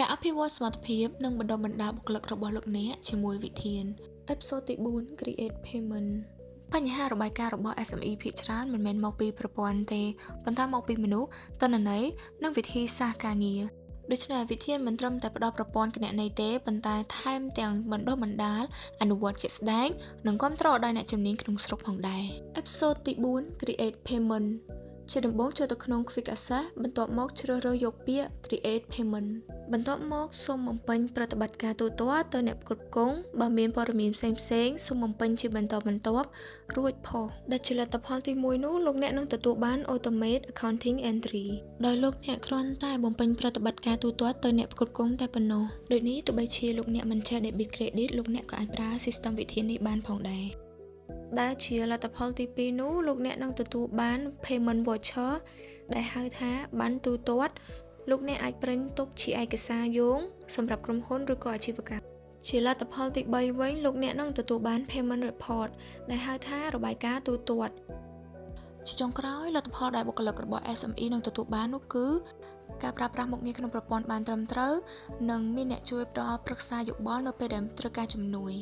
ការអភិវឌ្ឍសមត្ថភាពនិងបណ្ដុះបណ្ដាលបុគ្គលិករបស់លោកអ្នកជាមួយវិធាន Episode ទី4 Create Payment បញ្ហារបាយការណ៍របស់ SME ភាគច្រើនមិនមែនមកពីប្រព័ន្ធទេប៉ុន្តែមកពីមនុស្សទិន្នន័យនិងវិធីសាស្ត្រការងារដូច្នេះវិធានមិនត្រឹមតែផ្ដល់ប្រព័ន្ធគណនេយ្យទេប៉ុន្តែថែមទាំងបណ្ដុះបណ្ដាលអនុវត្តជាក់ស្ដែងនិងគាំទ្រដល់អ្នកជំនាញក្នុងស្រុកផងដែរ Episode ទី4 Create Payment ជាដំបូងចូលទៅក្នុង Quick Access បន្ទាប់មកជ្រើសរើសយកពាក្យ Create Payment បន្ទាប់មកសូមបំពេញប្រតិបត្តិការទូទាត់ទៅអ្នកផ្គត់ផ្គង់បើមានព័ត៌មានផ្សេងៗសូមបំពេញជាបន្តបន្ទាប់រួចផុសដែលជាលទ្ធផលទី1នោះលោកអ្នកនឹងទទួលបាន Automate Accounting Entry ដោយលោកអ្នកគ្រាន់តែបំពេញប្រតិបត្តិការទូទាត់ទៅអ្នកផ្គត់ផ្គង់តែប៉ុណ្ណោះដូចនេះទោះបីជាលោកអ្នកមិនចេះ Debit Credit លោកអ្នកក៏អាចប្រើ System វិធាននេះបានផងដែរដែលជាលទ្ធផលទី2នោះលោកអ្នកនឹងទទួលបាន Payment Voucher ដែលហៅថាប័ណ្ណទូទាត់លោកអ្នកអាចព្រិញទុកជាឯកសារយោងសម្រាប់ក្រុមហ៊ុនឬក៏អាជីវកម្មជាលទ្ធផលទី3វិញលោកអ្នកនឹងទទួលបាន Payment Report ដែលហៅថារបាយការណ៍ទូទាត់ជាចុងក្រោយលទ្ធផលដែលបុគ្គលិករបស់ SME នឹងទទួលបាននោះគឺការប្រើប្រាស់មុខងារក្នុងប្រព័ន្ធបានត្រឹមត្រូវនិងមានអ្នកជួយផ្ដល់ប្រឹក្សាយោបល់នៅពេលដែលត្រូវការជំនួយ